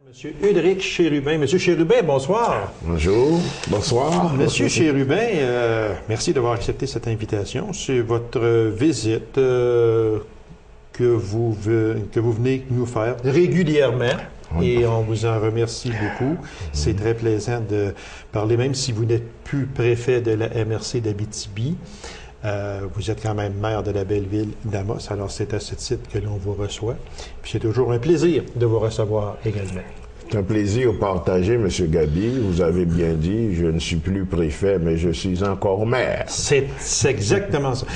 Monsieur Ulrich Chérubin. Monsieur Chérubin, bonsoir. Bonjour, bonsoir. Monsieur Chérubin, merci d'avoir accepté cette invitation. C'est votre visite que vous venez nous faire régulièrement. Et on vous en remercie beaucoup. C'est très plaisant de parler, même si vous n'êtes plus préfet de la MRC d'Abitibi. Vous êtes quand même maire de la belle ville d'Amos, alors c'est à ce titre que l'on vous reçoit. Puis c'est toujours un plaisir de vous recevoir également. C'est un plaisir partagé, M. Gabi. Vous avez bien dit, je ne suis plus préfet, mais je suis encore maire. C'est exactement ça.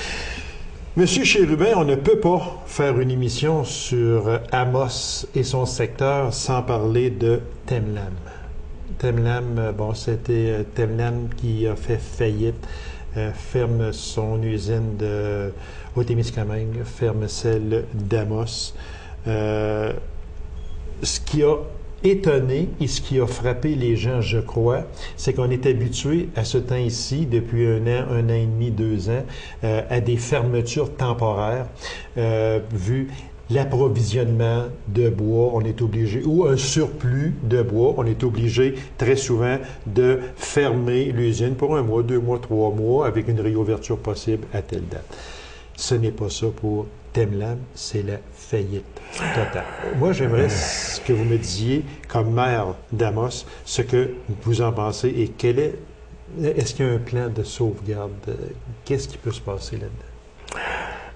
Monsieur Chérubin, on ne peut pas faire une émission sur Amos et son secteur sans parler de Temlam. Temlam, c'était Temlam qui a fait faillite, ferme son usine au Témiscamingue, ferme celle d'Amos. Ce qui a étonné et ce qui a frappé les gens, je crois, c'est qu'on est habitué à ce temps ici, depuis un an et demi, 2 ans, à des fermetures temporaires, vu l'approvisionnement de bois, on est obligé, ou un surplus de bois, on est obligé très souvent de fermer l'usine pour 1 mois, 2 mois, 3 mois, avec une réouverture possible à telle date. Ce n'est pas ça pour Temlam, c'est la faillite totale. Moi, j'aimerais que vous me disiez, comme maire d'Amos, ce que vous en pensez et est-ce qu'il y a un plan de sauvegarde? Qu'est-ce qui peut se passer là-dedans?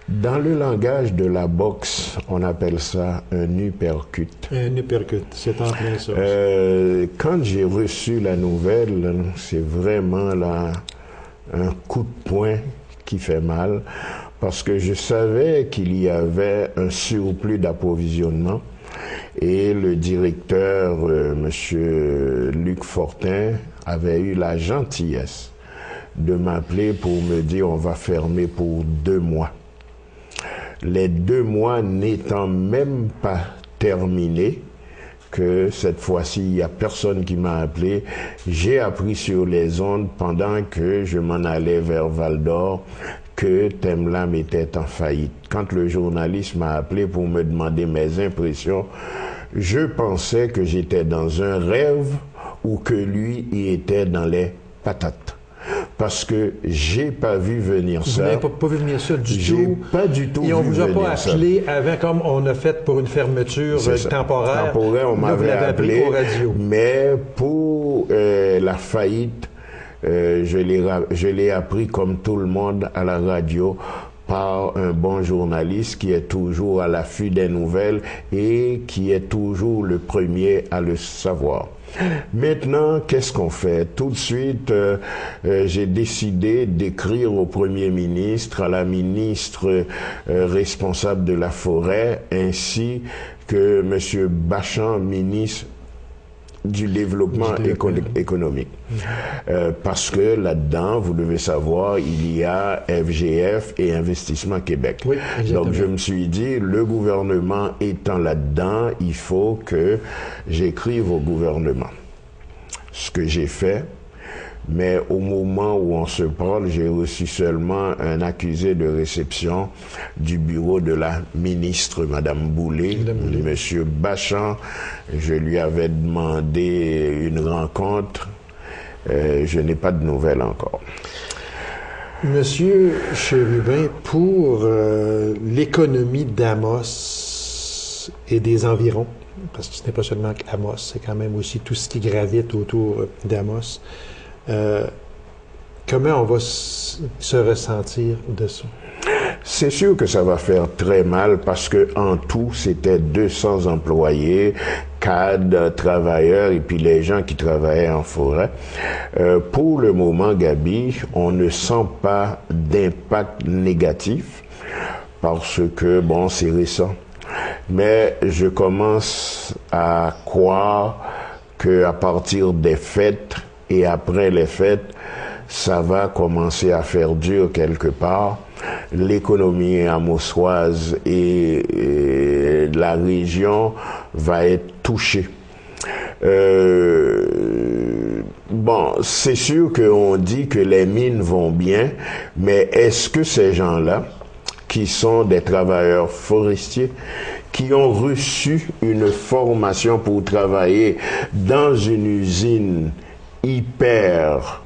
Dans le langage de la boxe, on appelle ça un uppercut. Un uppercut, c'est en plein ça. Quand j'ai reçu la nouvelle, c'est vraiment là un coup de poing qui fait mal, parce que je savais qu'il y avait un surplus d'approvisionnement et le directeur, M. Luc Fortin, avait eu la gentillesse de m'appeler pour me dire on va fermer pour 2 mois. Les 2 mois n'étant même pas terminés, que cette fois-ci, il n'y a personne qui m'a appelé. J'ai appris sur les ondes pendant que je m'en allais vers Val-d'Or que Temlam était en faillite. Quand le journaliste m'a appelé pour me demander mes impressions, je pensais que j'étais dans un rêve ou que lui y était dans les patates. Parce que j'ai pas vu venir ça. Vous n'avez pas vu venir ça du tout? J'ai pas du tout vu venir ça. Et on vous a pas appelé avant, comme on a fait pour une fermeture temporaire. Temporaire, on m'avait appelé au radio. Mais pour la faillite, je l'ai appris comme tout le monde à la radio par un bon journaliste qui est toujours à l'affût des nouvelles et qui est toujours le premier à le savoir. Maintenant, qu'est-ce qu'on fait? Tout de suite, j'ai décidé d'écrire au Premier ministre, à la ministre responsable de la forêt, ainsi que M. Bachand, ministre du développement économique. Parce que là-dedans, vous devez savoir, il y a FGF et Investissement Québec. Oui, donc je me suis dit, le gouvernement étant là-dedans, il faut que j'écrive au gouvernement. Ce que j'ai fait, mais au moment où on se parle, j'ai reçu seulement un accusé de réception du bureau de la ministre, Mme Boulay, M. Bachand. Je lui avais demandé une rencontre. Je n'ai pas de nouvelles encore. Monsieur Chérubin, pour l'économie d'Amos et des environs, parce que ce n'est pas seulement qu'Amos, c'est quand même aussi tout ce qui gravite autour d'Amos, comment on va se ressentir de ça? C'est sûr que ça va faire très mal parce que en tout, c'était 200 employés, cadres, travailleurs et puis les gens qui travaillaient en forêt. Pour le moment, Gabi, on ne sent pas d'impact négatif parce que, bon, c'est récent. Mais je commence à croire qu'à partir des fêtes et après les fêtes, ça va commencer à faire dur quelque part. L'économie amossoise et la région va être touchée. Bon, c'est sûr qu'on dit que les mines vont bien, mais est-ce que ces gens-là, qui sont des travailleurs forestiers, qui ont reçu une formation pour travailler dans une usine hyper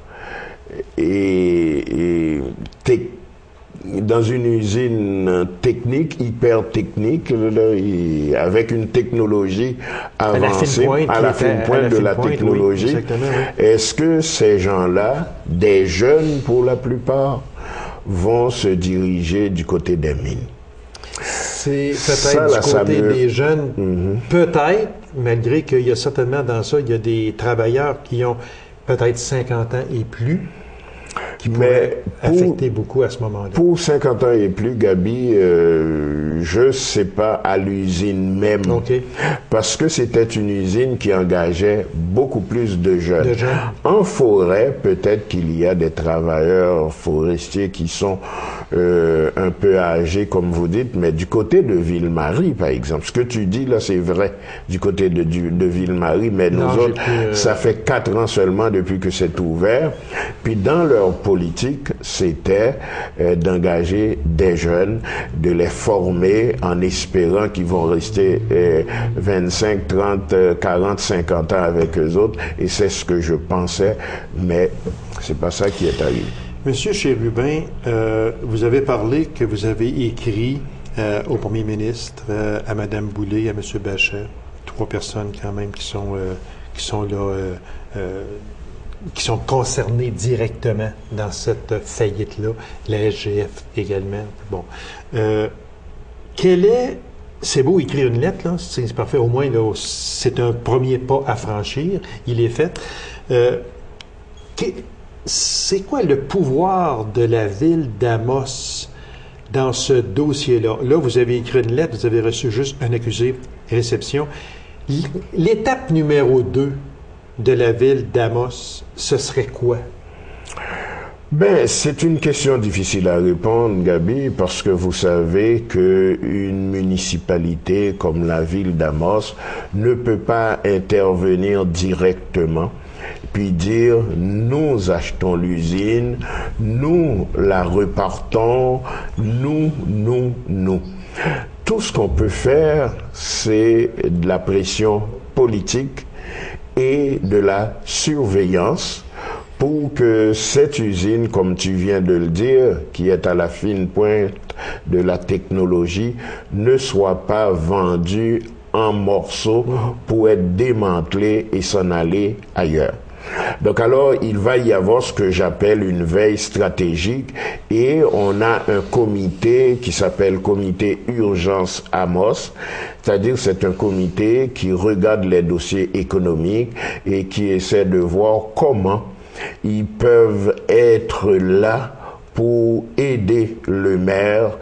dans une usine technique, hyper technique, avec une technologie avancée, à la fine pointe de la technologie. Oui, est-ce que ces gens-là, des jeunes pour la plupart, vont se diriger du côté des mines? C'est peut-être du côté des jeunes, peut-être, malgré qu'il y a certainement dans ça, il y a des travailleurs qui ont peut-être 50 ans et plus, qui pourrait affecter beaucoup à ce moment-là. Pour 50 ans et plus, Gabi, je ne sais pas à l'usine même. Okay. Parce que c'était une usine qui engageait beaucoup plus de jeunes. En forêt, peut-être qu'il y a des travailleurs forestiers qui sont un peu âgés, comme vous dites, mais du côté de Ville-Marie, par exemple. Ce que tu dis là, c'est vrai, du côté de Ville-Marie, mais nous autres, ça fait 4 ans seulement depuis que c'est ouvert. Puis dans leur politique, c'était d'engager des jeunes, de les former en espérant qu'ils vont rester 25, 30, 40, 50 ans avec eux autres. Et c'est ce que je pensais, mais c'est pas ça qui est arrivé. Monsieur Chérubin, vous avez parlé que vous avez écrit au Premier ministre, à Mme Boulay, à M. Bachet, 3 personnes quand même qui sont là, qui sont concernées directement dans cette faillite-là, la SGF également. Bon. C'est beau écrire une lettre, là, c'est parfait, au moins, là, c'est un premier pas à franchir, il est fait. C'est quoi le pouvoir de la ville d'Amos dans ce dossier-là? Là, vous avez écrit une lettre, vous avez reçu juste un accusé, réception. L'étape numéro 2 de la ville d'Amos, ce serait quoi? Ben, c'est une question difficile à répondre, Gabi, parce que vous savez qu'une municipalité comme la ville d'Amos ne peut pas intervenir directement puis dire, nous achetons l'usine, nous la repartons, nous. Tout ce qu'on peut faire, c'est de la pression politique et de la surveillance pour que cette usine, comme tu viens de le dire, qui est à la fine pointe de la technologie, ne soit pas vendue en morceaux pour être démantelée et s'en aller ailleurs. Donc alors, il va y avoir ce que j'appelle une veille stratégique et on a un comité qui s'appelle Comité Urgence Amos, c'est-à-dire c'est un comité qui regarde les dossiers économiques et qui essaie de voir comment ils peuvent être là pour aider le maire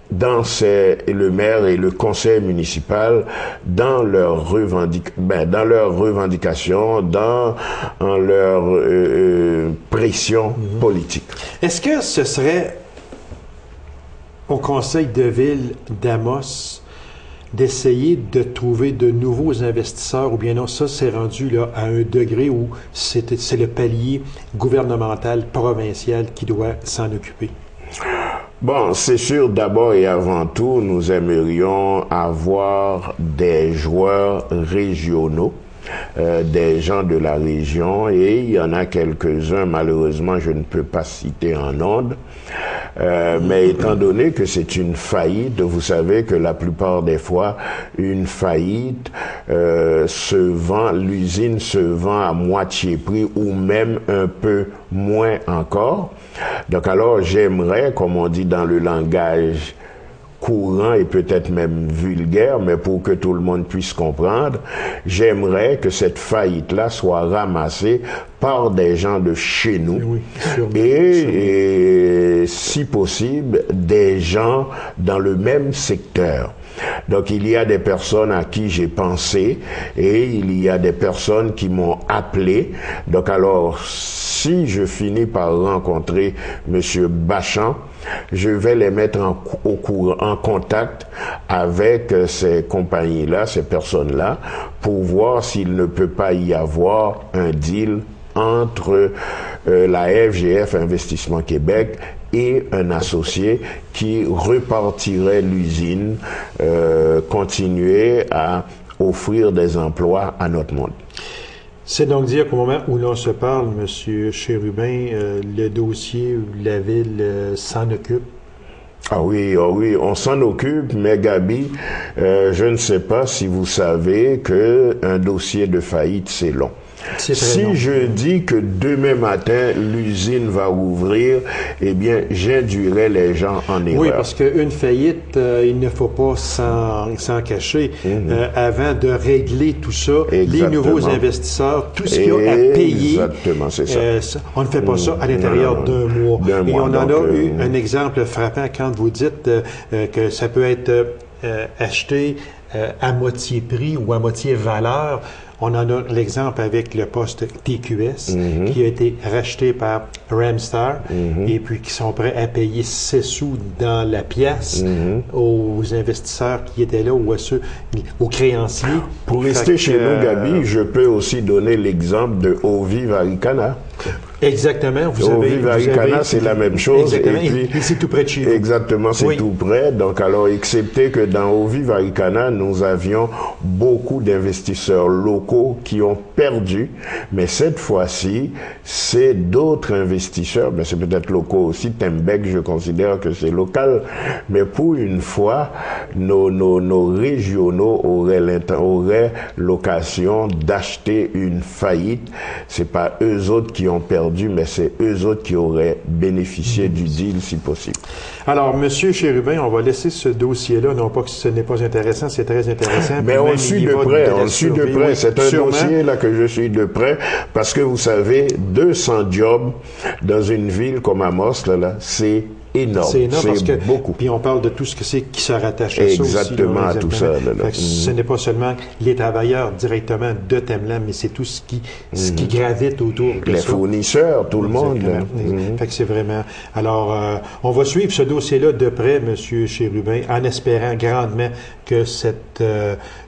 et le conseil municipal dans leurs revendications, dans leur pression politique. Est-ce que ce serait au conseil de ville d'Amos d'essayer de trouver de nouveaux investisseurs ou bien non, ça c'est rendu là à un degré où c'est le palier gouvernemental, provincial qui doit s'en occuper? Bon, c'est sûr, d'abord et avant tout, nous aimerions avoir des joueurs régionaux, des gens de la région, et il y en a quelques-uns, malheureusement, je ne peux pas citer en ondes, mais étant donné que c'est une faillite, vous savez que la plupart des fois, une faillite l'usine se vend à moitié prix ou même un peu moins encore. Donc alors, j'aimerais, comme on dit dans le langage courant et peut-être même vulgaire, mais pour que tout le monde puisse comprendre, j'aimerais que cette faillite-là soit ramassée par des gens de chez nous, oui, et si possible, des gens dans le même secteur. Donc il y a des personnes à qui j'ai pensé et il y a des personnes qui m'ont appelé. Donc alors, si je finis par rencontrer Monsieur Bachan, je vais les mettre en contact avec ces compagnies-là, ces personnes-là, pour voir s'il ne peut pas y avoir un deal entre la FGF Investissement Québec et un associé qui repartirait l'usine, continuer à offrir des emplois à notre monde. C'est donc dire qu'au moment où l'on se parle, M. Chérubin, le dossier, la ville s'en occupe? Ah oui, on s'en occupe, mais Gabi, je ne sais pas si vous savez que un dossier de faillite, c'est long. Si je dis que demain matin, l'usine va ouvrir, eh bien, j'induirais les gens en erreur. Oui, parce qu'une faillite, il ne faut pas s'en cacher. Avant de régler tout ça, les nouveaux investisseurs, tout ce qu'il y a à payer, exactement, c'est ça. On ne fait pas ça à l'intérieur d'un mois. Et on en a eu un exemple frappant quand vous dites que ça peut être acheté à moitié prix ou à moitié valeur. On en a l'exemple avec le poste TQS qui a été racheté par Ramstar et puis qui sont prêts à payer 6 sous dans la pièce aux investisseurs qui étaient là ou aux créanciers. Pour rester chez nous, Gabi, je peux aussi donner l'exemple de Ovive Aricana. Exactement. Ovive Aricana, c'est la même chose. Exactement. Et c'est tout près de chez vous. Exactement, c'est tout près. Donc, alors, excepté que dans Ovive Aricana, nous avions beaucoup d'investisseurs locaux qui ont perdu. Mais cette fois-ci, c'est d'autres investisseurs, mais c'est peut-être locaux aussi. Tembec, je considère que c'est local. Mais pour une fois, nos régionaux auraient l'occasion d'acheter une faillite. C'est pas eux autres qui ont perdu, mais c'est eux autres qui auraient bénéficié du deal si possible. Alors, M. Chérubin, on va laisser ce dossier-là, non pas que ce n'est pas intéressant, c'est très intéressant. Mais on le suit de près, c'est un dossier là que je suis de près, parce que vous savez, 200 jobs dans une ville comme Amos, là, c'est énorme. C'est énorme parce que beaucoup. Puis on parle de tout ce que c'est qui se rattache à ça aussi. Exactement, à tout ça. Ce n'est pas seulement les travailleurs directement de Temlam, mais c'est tout ce qui gravite autour de les ça. Fournisseurs, tout le monde. Fait que c'est vraiment... Alors, on va suivre ce dossier-là de près, M. Chérubin, en espérant grandement que cette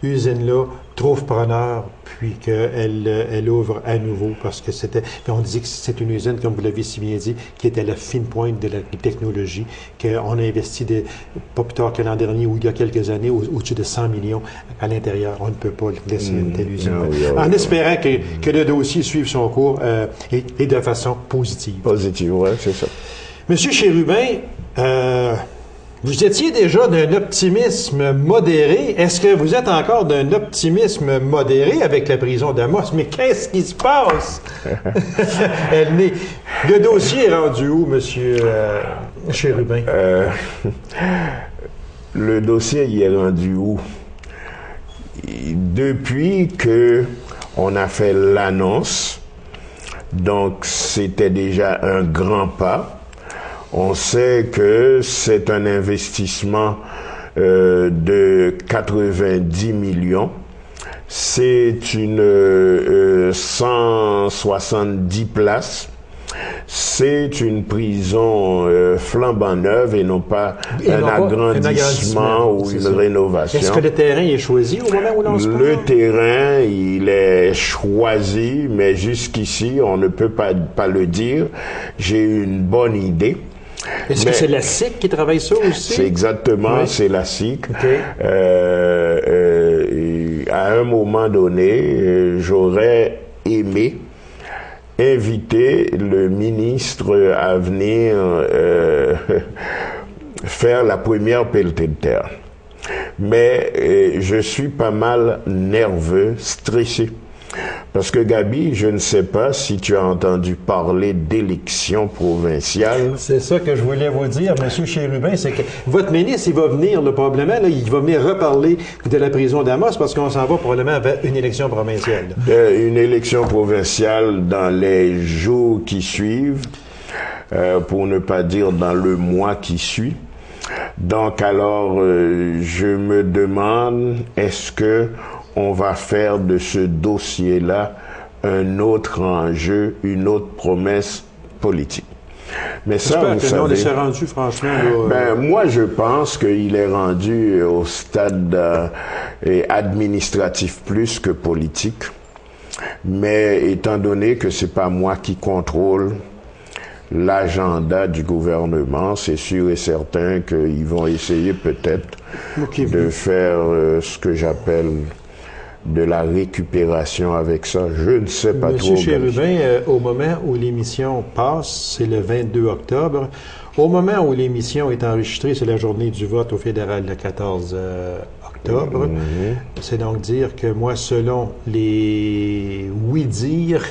usine-là trouve preneur, puis qu'elle ouvre à nouveau, parce que c'était... Puis on dit que c'est une usine, comme vous l'avez si bien dit, qui est à la fine pointe de la technologie, qu'on a investi pas plus tard que l'an dernier, ou il y a quelques années, au-dessus de 100 millions à l'intérieur. On ne peut pas laisser une telle usine. En espérant que le dossier suive son cours et de façon positive. Positive, oui, c'est ça. Monsieur Chérubin, vous étiez déjà d'un optimisme modéré. Est-ce que vous êtes encore d'un optimisme modéré avec la prison d'Amos? Mais qu'est-ce qui se passe? Le dossier est rendu où, Monsieur Chérubin? Le dossier y est rendu où? Depuis que on a fait l'annonce, donc c'était déjà un grand pas. On sait que c'est un investissement de 90 millions. C'est une 170 places. C'est une prison flambant neuve et non pas un agrandissement ou une rénovation. Est-ce que le terrain est choisi au moment où l'on se parle? Le terrain, il est choisi, mais jusqu'ici, on ne peut pas le dire. J'ai une bonne idée. Est-ce que c'est la SIC qui travaille ça aussi? C'est exactement, c'est la SIC. Okay. À un moment donné, j'aurais aimé inviter le ministre à venir faire la première pelletée de terre. Mais je suis pas mal nerveux, stressé. Parce que Gabi, je ne sais pas si tu as entendu parler d'élections provinciales. C'est ça que je voulais vous dire, M. Chérubin, c'est que votre ministre, il va venir, probablement, là, il va venir reparler de la prison d'Amos parce qu'on s'en va probablement vers une élection provinciale. Une élection provinciale dans les jours qui suivent, pour ne pas dire dans le mois qui suit. Donc alors, je me demande, est-ce que on va faire de ce dossier-là un autre enjeu, une autre promesse politique. Mais ça, vous savez... J'espère que non, rendu, franchement... Là, moi, je pense qu'il est rendu au stade administratif plus que politique. Mais étant donné que c'est pas moi qui contrôle l'agenda du gouvernement, c'est sûr et certain qu'ils vont essayer peut-être de faire ce que j'appelle de la récupération avec ça. Je ne sais pas trop. Monsieur Chérubin, au moment où l'émission passe, c'est le 22 octobre. Au moment où l'émission est enregistrée, c'est la journée du vote au fédéral le 14 octobre. C'est donc dire que moi, selon les oui-dire,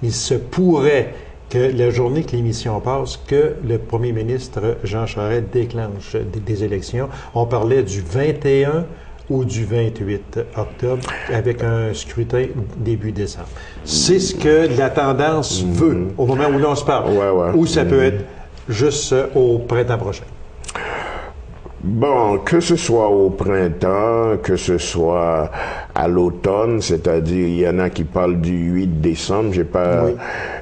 il se pourrait que la journée que l'émission passe, que le premier ministre Jean Charest déclenche des élections. On parlait du 21 ou du 28 octobre, avec un scrutin début décembre. C'est ce que la tendance veut au moment où l'on se parle. Ou ça peut être juste au printemps prochain. Bon, que ce soit au printemps, que ce soit à l'automne, c'est-à-dire il y en a qui parlent du 8 décembre, j'ai pas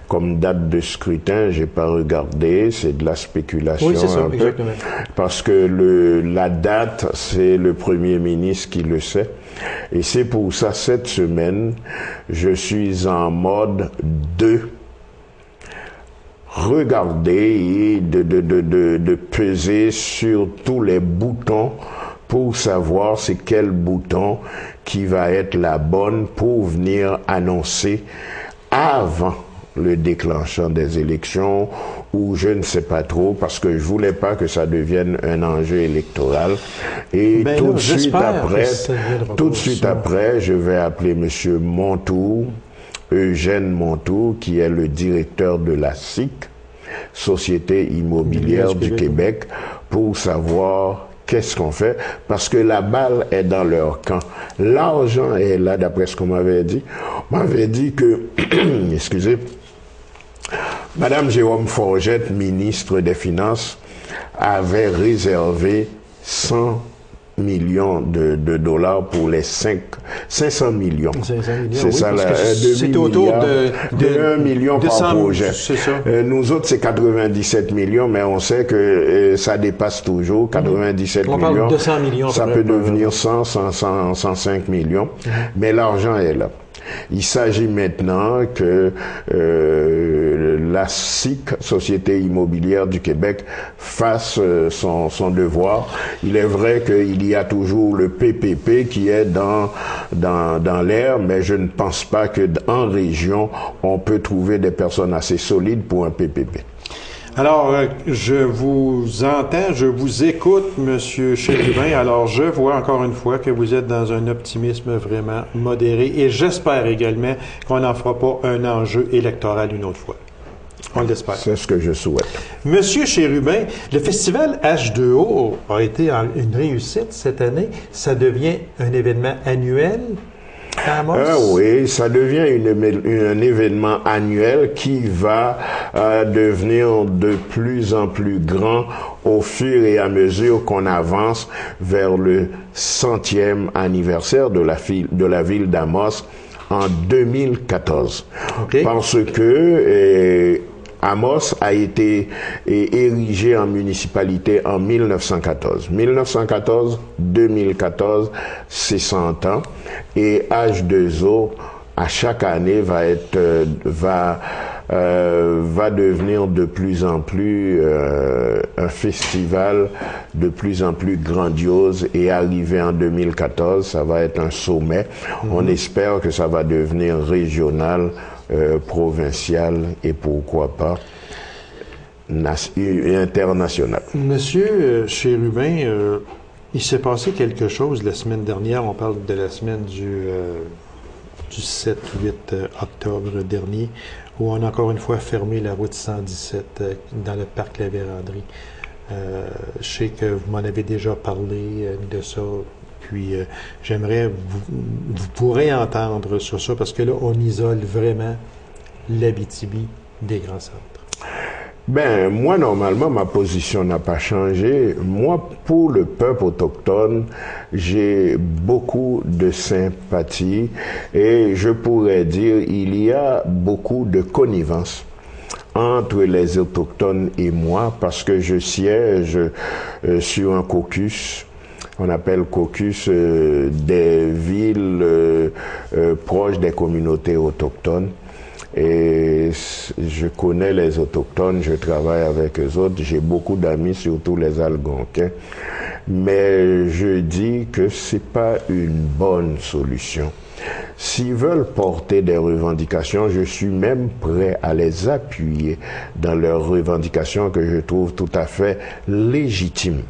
comme date de scrutin, j'ai pas regardé, c'est de la spéculation. Oui, c'est ça, exactement. Parce que la date, c'est le premier ministre qui le sait. Et c'est pour ça, cette semaine, je suis en mode de regarder et de peser sur tous les boutons pour savoir c'est quel bouton qui va être la bonne pour venir annoncer avant le déclenchement des élections, ou je ne sais pas trop, parce que je voulais pas que ça devienne un enjeu électoral. Et tout de suite après, je vais appeler Monsieur Montour, Eugène Montour, qui est le directeur de la SIC, Société immobilière du Québec, pour savoir qu'est-ce qu'on fait, parce que la balle est dans leur camp. L'argent est là, d'après ce qu'on m'avait dit. On m'avait dit que, excusez, Madame Jérôme Forgette, ministre des Finances, avait réservé 100 millions de dollars pour les 500 millions. 500 millions, c'est ça, c'est autour de 1 million par projet. C'est ça. Nous autres, c'est 97 millions, mais on sait que ça dépasse toujours. 97 on millions. Parle de 200 millions. Ça peut devenir 105 millions. Mais l'argent est là. Il s'agit maintenant que la SIC, Société immobilière du Québec, fasse son devoir. Il est vrai qu'il y a toujours le PPP qui est dans l'air, mais je ne pense pas qu'en région, on peut trouver des personnes assez solides pour un PPP. Alors, je vous entends, je vous écoute, Monsieur Chérubin. Alors, je vois encore une fois que vous êtes dans un optimisme vraiment modéré et j'espère également qu'on n'en fera pas un enjeu électoral une autre fois. On l'espère. C'est ce que je souhaite. Monsieur Chérubin, le festival H2O a été une réussite cette année. Ça devient un événement annuel. Oui, ça devient un événement annuel qui va devenir de plus en plus grand au fur et à mesure qu'on avance vers le 100e anniversaire de la ville d'Amos en 2014. Okay. Parce que Amos a été érigé en municipalité en 1914. 1914-2014, c'est 100 ans. Et H2O, à chaque année, va devenir de plus en plus un festival de plus en plus grandiose, et arrivé en 2014, ça va être un sommet. On espère que ça va devenir régional, provincial et pourquoi pas international. Monsieur Chérubin, il s'est passé quelque chose la semaine dernière. On parle de la semaine du 7-8 octobre dernier, où on a encore une fois fermé la route 117 dans le parc La Vérandrie. Je sais que vous m'en avez déjà parlé de ça. Puis, j'aimerais, vous pourrez entendre sur ça, parce que là, on isole vraiment l'Abitibi des grands centres. Ben, moi, normalement, ma position n'a pas changé. Moi, pour le peuple autochtone, j'ai beaucoup de sympathie, et je pourrais dire, il y a beaucoup de connivence entre les autochtones et moi, parce que je siège sur un caucus on appelle caucus des villes proches des communautés autochtones. Et je connais les autochtones, je travaille avec eux autres, j'ai beaucoup d'amis, surtout les Algonquins. Mais je dis que c'est pas une bonne solution. S'ils veulent porter des revendications, je suis même prêt à les appuyer dans leurs revendications que je trouve tout à fait légitimes.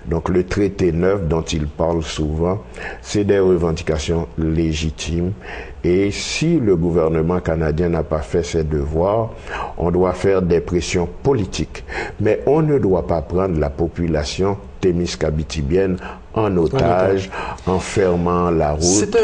Donc le traité neuf dont il parle souvent, c'est des revendications légitimes. Et si le gouvernement canadien n'a pas fait ses devoirs, on doit faire des pressions politiques. Mais on ne doit pas prendre la population témiscabitibienne en otage, en fermant la route. C'est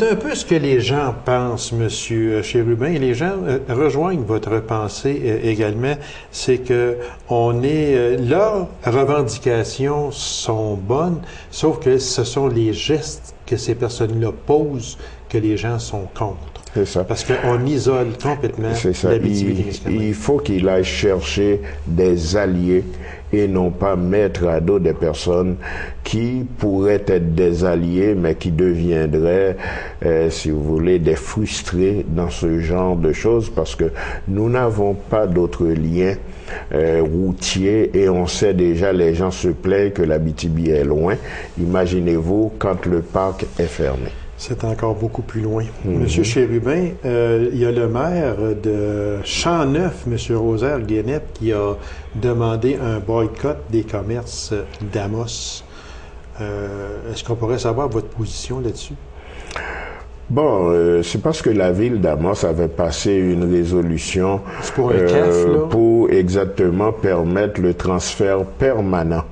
un peu ce que les gens pensent, Monsieur Chérubin, et les gens rejoignent votre pensée également. C'est que leurs revendications sont bonnes, sauf que ce sont les gestes que ces personnes-là posent que les gens sont contre. C'est ça. Parce qu'on isole complètement l'Abitibi-Témiscamingue. Il faut qu'il aille chercher des alliés et non pas mettre à dos des personnes qui pourraient être des alliés, mais qui deviendraient, si vous voulez, des frustrés dans ce genre de choses, parce que nous n'avons pas d'autres liens routiers et on sait déjà, les gens se plaignent que l'Abitibi est loin. Imaginez-vous quand le parc est fermé. C'est encore beaucoup plus loin. Monsieur Chérubin, il y a le maire de Champ-Neuf, Monsieur Rosaire Guénette, qui a demandé un boycott des commerces d'Amos. Est-ce qu'on pourrait savoir votre position là-dessus? Bon, c'est parce que la ville d'Amos avait passé une résolution pour, un CAF, là? Pour exactement permettre le transfert permanent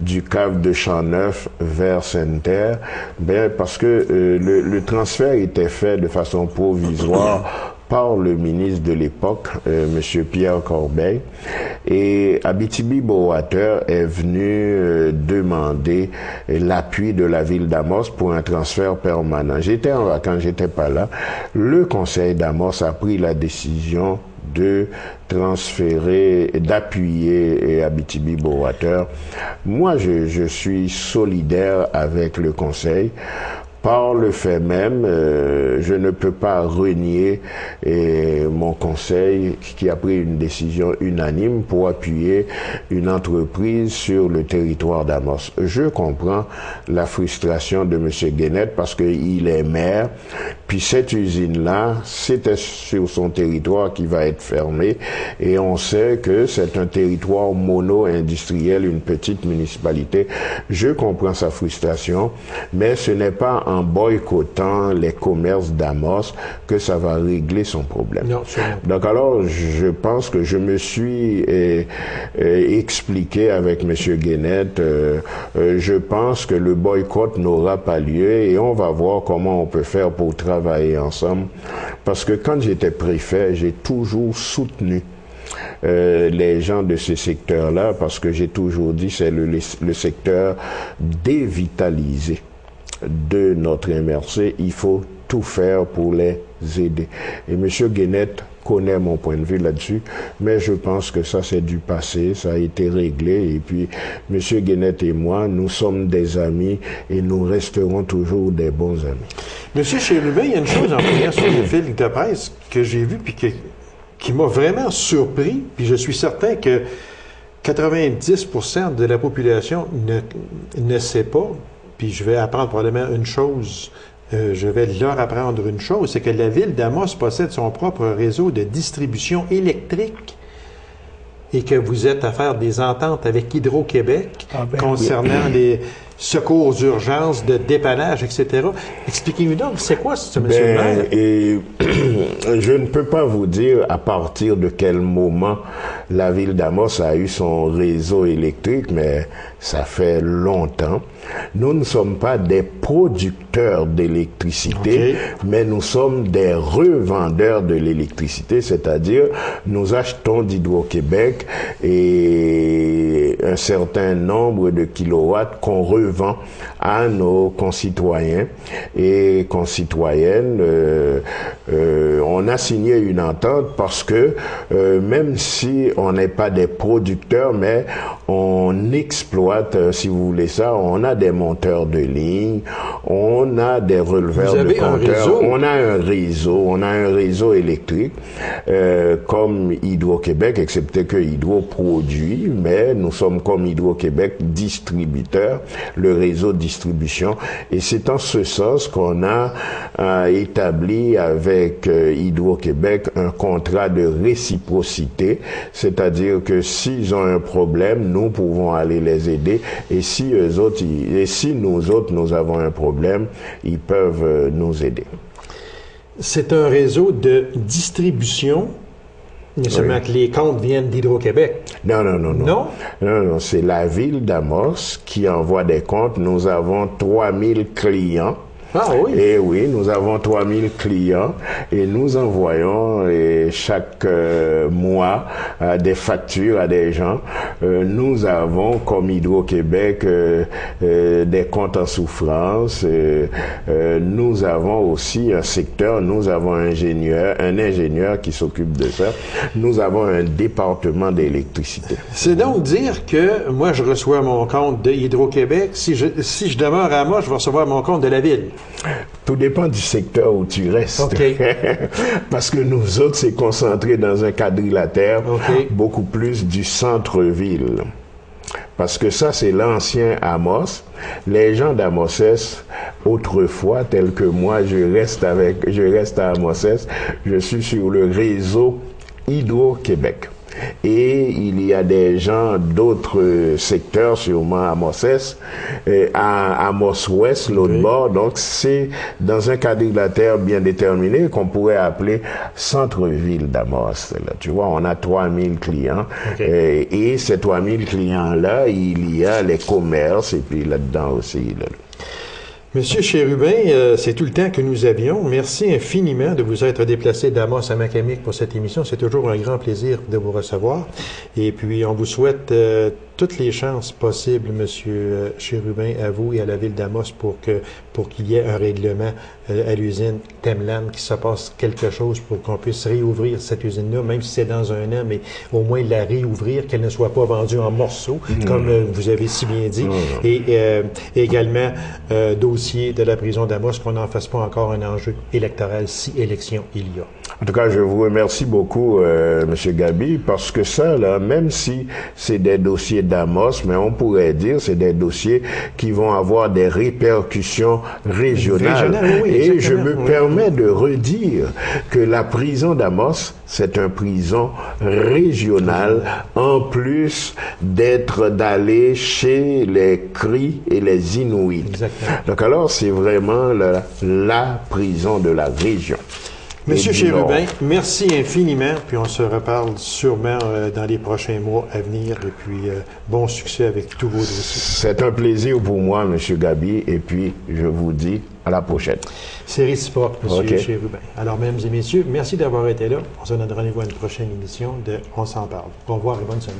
du cave de Champ-Neuf vers Sainte-Terre, parce que le transfert était fait de façon provisoire par le ministre de l'époque, M. Pierre Corbeil, et Abitibi-Bowater est venu demander l'appui de la ville d'Amos pour un transfert permanent. J'étais en vacances, j'étais pas là. Le conseil d'Amos a pris la décision de transférer, d'appuyer Abitibi-Bowater. Moi, je suis solidaire avec le conseil. Par le fait même, je ne peux pas renier mon conseil qui a pris une décision unanime pour appuyer une entreprise sur le territoire d'Amos. Je comprends la frustration de M. Guénette parce qu'il est maire, puis cette usine-là, c'était sur son territoire qui va être fermée et on sait que c'est un territoire mono-industriel, une petite municipalité. Je comprends sa frustration, mais ce n'est pas en boycottant les commerces d'Amos que ça va régler son problème. Non, donc alors, je pense que je me suis expliqué avec M. Guénette. Je pense que le boycott n'aura pas lieu et on va voir comment on peut faire pour travailler ensemble. Parce que quand j'étais préfet, j'ai toujours soutenu les gens de ce secteur-là, parce que j'ai toujours dit c'est le secteur dévitalisé de notre MRC. Il faut tout faire pour les aider. Et M. Guénette connaît mon point de vue là-dessus, mais je pense que ça c'est du passé, ça a été réglé, et puis M. Guénette et moi, nous sommes des amis et nous resterons toujours des bons amis. M. Chérubin, il y a une chose en première sur le fil de presse que j'ai vu puis qui m'a vraiment surpris, puis je suis certain que 90% de la population ne sait pas, puis je vais apprendre probablement une chose, je vais leur apprendre une chose, c'est que la ville d'Amos possède son propre réseau de distribution électrique et que vous êtes à faire des ententes avec Hydro-Québec concernant les secours d'urgence, de dépannage, etc. Expliquez-nous donc, c'est quoi ce monsieur le maire? Et je ne peux pas vous dire à partir de quel moment la ville d'Amos a eu son réseau électrique, mais ça fait longtemps. Nous ne sommes pas des producteurs d'électricité, mais nous sommes des revendeurs de l'électricité, c'est-à-dire nous achetons d'Hydro-Québec et un certain nombre de kilowatts qu'on revend à nos concitoyens et concitoyennes on a signé une entente parce que même si on n'est pas des producteurs, mais on exploite, si vous voulez ça, on a des monteurs de ligne, on a des releveurs de compteurs, on a un réseau électrique comme Hydro-Québec, excepté que Hydro produit, mais nous sommes comme Hydro-Québec distributeurs, le réseau de distribution, et c'est en ce sens qu'on a établi avec Hydro-Québec un contrat de réciprocité, c'est-à-dire que s'ils ont un problème, nous pouvons aller les aider, et si nous autres nous avons un problème, ils peuvent nous aider. C'est un réseau de distribution, mais seulement que les comptes viennent d'Hydro-Québec. Non? Non, c'est la ville d'Amos qui envoie des comptes. Nous avons 3000 clients. Ah oui? Et oui, nous avons 3000 clients et nous envoyons chaque mois des factures à des gens. Nous avons, comme Hydro-Québec, des comptes en souffrance. Nous avons aussi un secteur, nous avons un ingénieur qui s'occupe de ça. Nous avons un département d'électricité. C'est donc dire que moi, je reçois mon compte de Hydro-Québec. Si je demeure à moi, je vais recevoir mon compte de la ville. Tout dépend du secteur où tu restes. Okay. Parce que nous autres, c'est concentré dans un quadrilatère, beaucoup plus du centre-ville. Parce que ça, c'est l'ancien Amos. Les gens d'Amos-Est, autrefois, tels que moi, je reste à Amos-Est, je suis sur le réseau Hydro-Québec. Et il y a des gens d'autres secteurs, sûrement à Amos-Est, à Amos-Ouest, l'autre bord. Donc, c'est dans un quadrilatère bien déterminé qu'on pourrait appeler centre-ville d'Amos. Tu vois, on a 3000 clients. Et ces 3000 clients-là, il y a les commerces et puis là-dedans aussi. Monsieur Chérubin, c'est tout le temps que nous avions. Merci infiniment de vous être déplacé d'Amos à Macamic pour cette émission. C'est toujours un grand plaisir de vous recevoir. Et puis, on vous souhaite toutes les chances possibles, Monsieur Chérubin, à vous et à la ville d'Amos pour qu'il y ait un règlement à l'usine Temlam, qu'il se passe quelque chose pour qu'on puisse réouvrir cette usine-là, même si c'est dans un an, mais au moins la réouvrir, qu'elle ne soit pas vendue en morceaux, comme vous avez si bien dit. Et également, dossier de la prison d'Amos, qu'on n'en fasse pas encore un enjeu électoral si élection il y a. En tout cas, je vous remercie beaucoup, M. Gabi, parce que ça, là, même si c'est des dossiers d'Amos, mais on pourrait dire c'est des dossiers qui vont avoir des répercussions régionales. Oui, et je me permets de redire que la prison d'Amos, c'est une prison régionale, en plus d'aller chez les Cris et les Inuits. Exactement. Donc alors, c'est vraiment la prison de la région. Monsieur Chérubin, merci infiniment, puis on se reparle sûrement dans les prochains mois à venir, et puis bon succès avec tous vos dossiers. C'est un plaisir pour moi, Monsieur Gabi, et puis je vous dis à la prochaine. C'est réciproque, Monsieur Chérubin. Alors, mesdames et messieurs, merci d'avoir été là. On se donne rendez-vous à une prochaine émission de On s'en parle. Au revoir et bonne semaine.